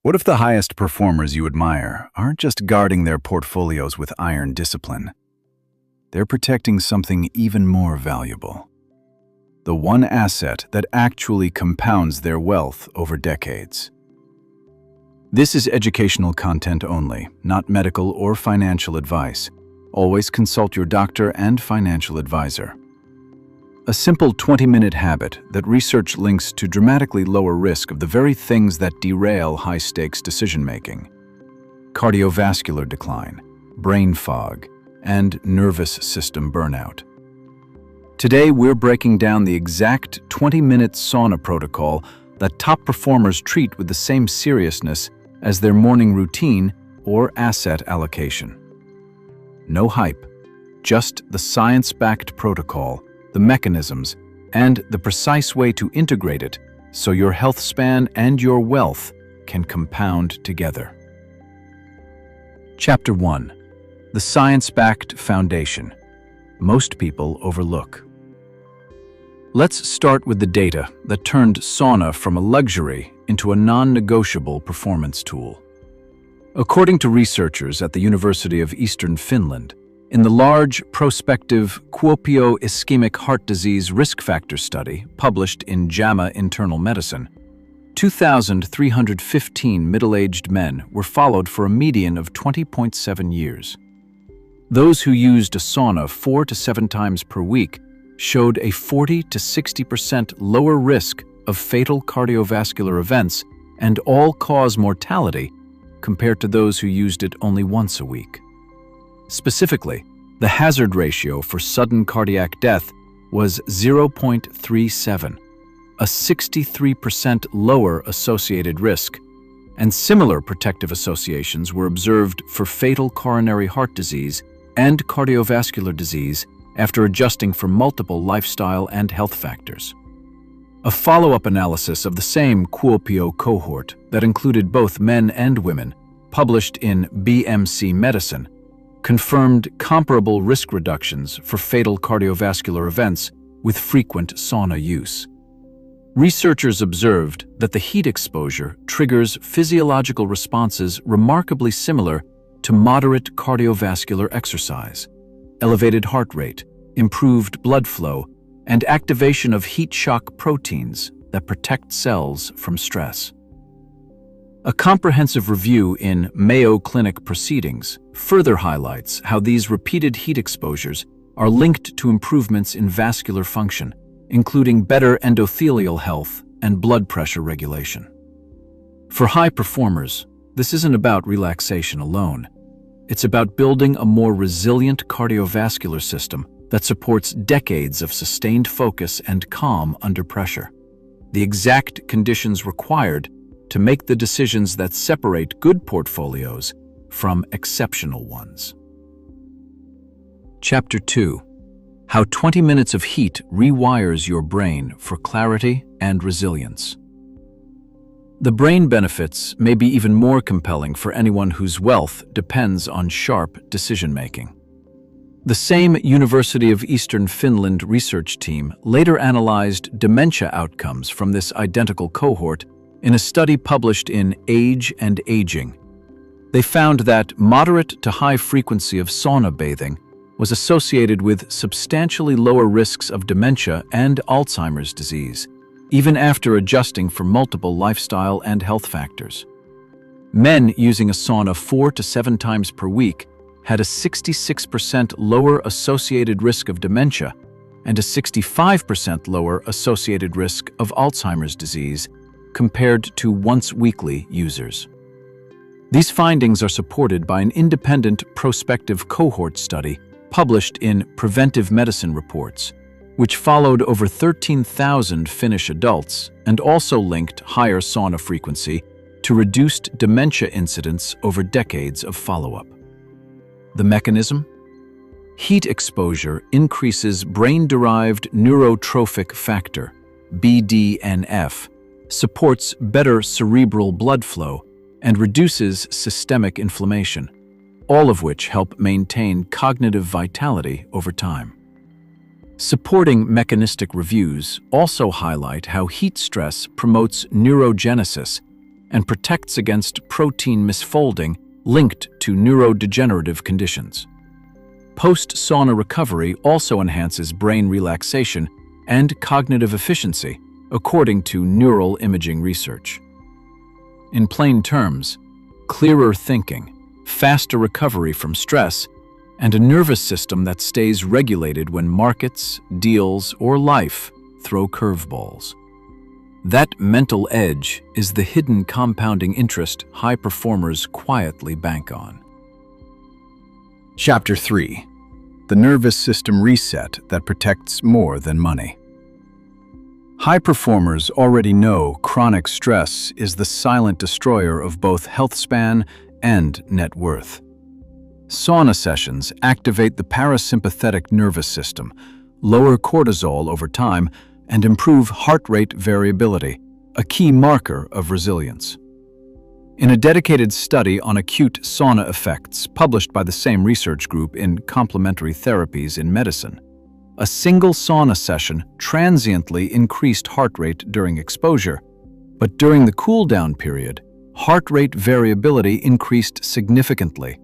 What if the highest performers you admire aren't just guarding their portfolios with iron discipline? They're protecting something even more valuable. The one asset that actually compounds their wealth over decades. This is educational content only, not medical or financial advice. Always consult your doctor and financial advisor. A simple 20-minute habit that research links to dramatically lower risk of the very things that derail high-stakes decision-making: cardiovascular decline, brain fog, and nervous system burnout. Today, we're breaking down the exact 20-minute sauna protocol that top performers treat with the same seriousness as their morning routine or asset allocation. No hype, just the science-backed protocol, the mechanisms, and the precise way to integrate it so your health span and your wealth can compound together. Chapter 1. The Science-Backed Foundation. Most people overlook. Let's start with the data that turned sauna from a luxury into a non-negotiable performance tool. According to researchers at the University of Eastern Finland, in the large prospective Kuopio ischemic heart disease risk factor study published in JAMA Internal Medicine, 2,315 middle-aged men were followed for a median of 20.7 years. Those who used a sauna 4 to 7 times per week showed a 40 to 60% lower risk of fatal cardiovascular events and all-cause mortality compared to those who used it only once a week. Specifically, the hazard ratio for sudden cardiac death was 0.37, a 63% lower associated risk, and similar protective associations were observed for fatal coronary heart disease and cardiovascular disease after adjusting for multiple lifestyle and health factors. A follow-up analysis of the same Kuopio cohort that included both men and women, published in BMC Medicine, confirmed comparable risk reductions for fatal cardiovascular events with frequent sauna use. Researchers observed that the heat exposure triggers physiological responses remarkably similar to moderate cardiovascular exercise: elevated heart rate, improved blood flow, and activation of heat shock proteins that protect cells from stress. A comprehensive review in Mayo Clinic Proceedings further highlights how these repeated heat exposures are linked to improvements in vascular function, including better endothelial health and blood pressure regulation. For high performers, this isn't about relaxation alone. It's about building a more resilient cardiovascular system that supports decades of sustained focus and calm under pressure. The exact conditions required to make the decisions that separate good portfolios from exceptional ones. Chapter 2. How 20 minutes of heat rewires your brain for clarity and resilience. The brain benefits may be even more compelling for anyone whose wealth depends on sharp decision-making. The same University of Eastern Finland research team later analyzed dementia outcomes from this identical cohort in a study published in Age and Aging. They found that moderate to high frequency of sauna bathing was associated with substantially lower risks of dementia and Alzheimer's disease, even after adjusting for multiple lifestyle and health factors. Men using a sauna 4 to 7 times per week had a 66% lower associated risk of dementia and a 65% lower associated risk of Alzheimer's disease compared to once-weekly users. These findings are supported by an independent prospective cohort study published in Preventive Medicine Reports, which followed over 13,000 Finnish adults and also linked higher sauna frequency to reduced dementia incidence over decades of follow-up. The mechanism? Heat exposure increases brain-derived neurotrophic factor, BDNF, supports better cerebral blood flow, and reduces systemic inflammation, all of which help maintain cognitive vitality over time. Supporting mechanistic reviews also highlight how heat stress promotes neurogenesis and protects against protein misfolding linked to neurodegenerative conditions. Post-sauna recovery also enhances brain relaxation and cognitive efficiency, according to neural imaging research. In plain terms, clearer thinking, faster recovery from stress, and a nervous system that stays regulated when markets, deals, or life throw curveballs. That mental edge is the hidden compounding interest high performers quietly bank on. Chapter 3. The nervous system reset that protects more than money. High performers already know chronic stress is the silent destroyer of both health span and net worth. Sauna sessions activate the parasympathetic nervous system, lower cortisol over time, and improve heart rate variability, a key marker of resilience. In a dedicated study on acute sauna effects published by the same research group in Complementary Therapies in Medicine, a single sauna session transiently increased heart rate during exposure, but during the cool-down period, heart rate variability increased significantly,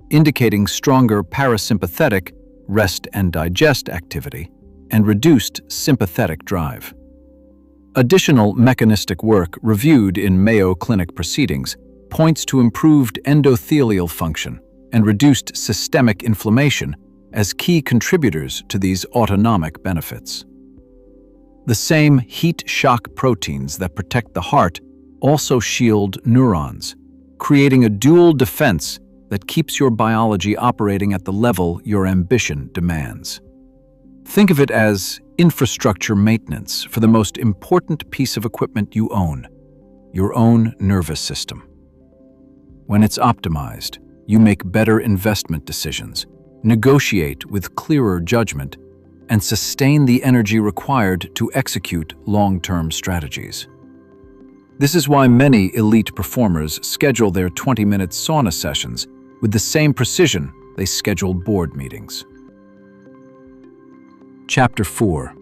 indicating stronger parasympathetic rest and digest activity and reduced sympathetic drive. Additional mechanistic work reviewed in Mayo Clinic Proceedings points to improved endothelial function and reduced systemic inflammation as key contributors to these autonomic benefits. The same heat shock proteins that protect the heart also shield neurons, creating a dual defense that keeps your biology operating at the level your ambition demands. Think of it as infrastructure maintenance for the most important piece of equipment you own, your own nervous system. When it's optimized, you make better investment decisions, negotiate with clearer judgment, and sustain the energy required to execute long-term strategies. This is why many elite performers schedule their 20-minute sauna sessions with the same precision they schedule board meetings. Chapter 4.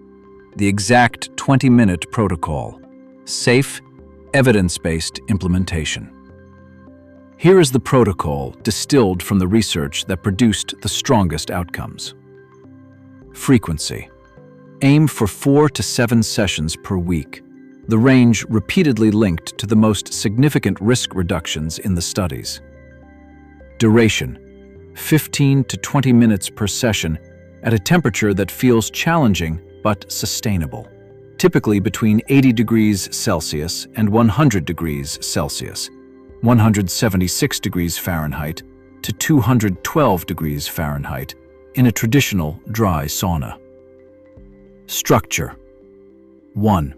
The exact 20-minute protocol. Safe, evidence-based implementation. Here is the protocol distilled from the research that produced the strongest outcomes. Frequency. Aim for 4 to 7 sessions per week, the range repeatedly linked to the most significant risk reductions in the studies. Duration. 15 to 20 minutes per session at a temperature that feels challenging but sustainable, typically between 80 degrees Celsius and 100 degrees Celsius, 176 degrees Fahrenheit to 212 degrees Fahrenheit in a traditional dry sauna. Structure. 1.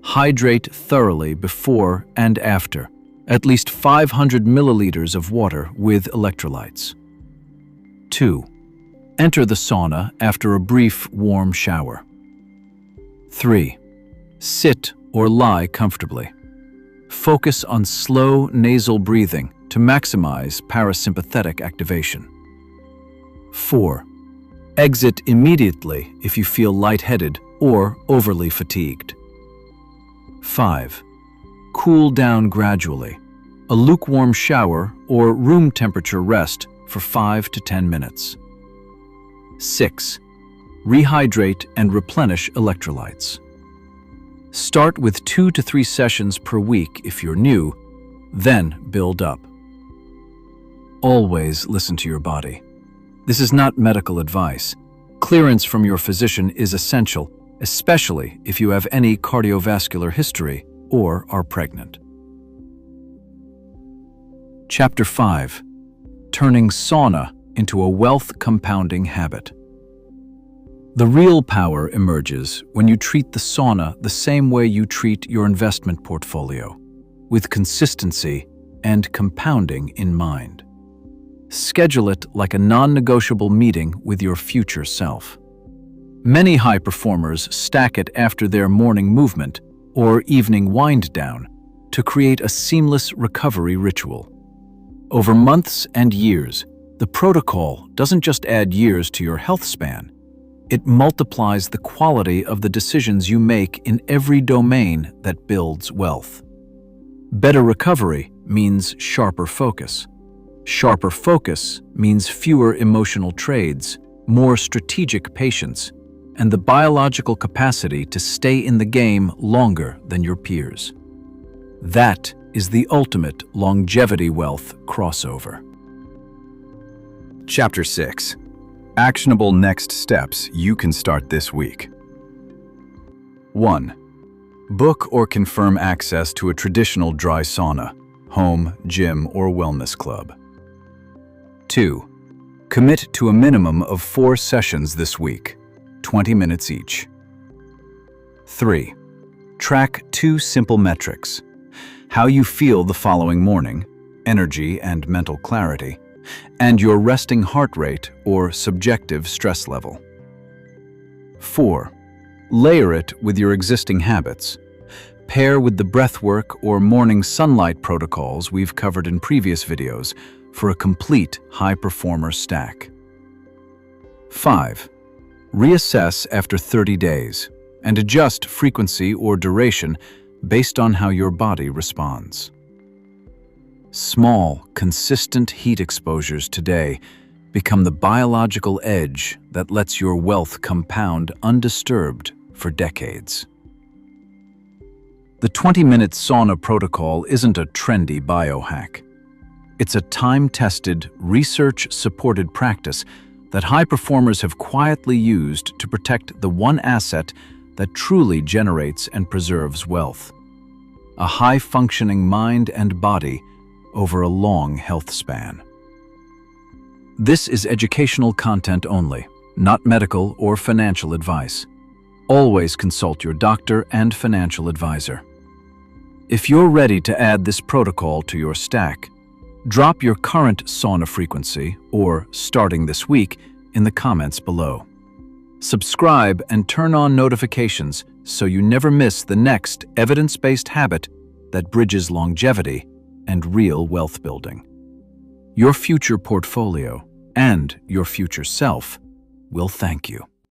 Hydrate thoroughly before and after, at least 500 milliliters of water with electrolytes. 2. Enter the sauna after a brief warm shower. 3. Sit or lie comfortably. Focus on slow nasal breathing to maximize parasympathetic activation. 4. Exit immediately if you feel lightheaded or overly fatigued. 5. Cool down gradually. A lukewarm shower or room temperature rest for 5 to 10 minutes. 6. Rehydrate and replenish electrolytes. Start with 2 to 3 sessions per week if you're new, then build up. Always listen to your body. This is not medical advice. Clearance from your physician is essential, especially if you have any cardiovascular history or are pregnant. Chapter 5. Turning sauna into a wealth compounding habit. The real power emerges when you treat the sauna the same way you treat your investment portfolio, with consistency and compounding in mind. Schedule it like a non-negotiable meeting with your future self. Many high performers stack it after their morning movement or evening wind down to create a seamless recovery ritual. Over months and years, the protocol doesn't just add years to your health span, it multiplies the quality of the decisions you make in every domain that builds wealth. Better recovery means sharper focus. Sharper focus means fewer emotional trades, more strategic patience, and the biological capacity to stay in the game longer than your peers. That is the ultimate longevity wealth crossover. Chapter 6. Actionable next steps you can start this week. 1. Book or confirm access to a traditional dry sauna, home, gym, or wellness club. 2. Commit to a minimum of 4 sessions this week, 20 minutes each. 3. Track 2 simple metrics: how you feel the following morning, energy and mental clarity, and your resting heart rate or subjective stress level. 4. Layer it with your existing habits. Pair with the breathwork or morning sunlight protocols we've covered in previous videos for a complete high-performer stack. 5. Reassess after 30 days and adjust frequency or duration based on how your body responds. Small, consistent heat exposures today become the biological edge that lets your wealth compound undisturbed for decades. The 20-minute sauna protocol isn't a trendy biohack. It's a time-tested, research-supported practice that high performers have quietly used to protect the one asset that truly generates and preserves wealth: a high-functioning mind and body over a long health span. This is educational content only, not medical or financial advice. Always consult your doctor and financial advisor. If you're ready to add this protocol to your stack, drop your current sauna frequency or starting this week in the comments below. Subscribe and turn on notifications so you never miss the next evidence-based habit that bridges longevity and real wealth building. Your future portfolio and your future self will thank you.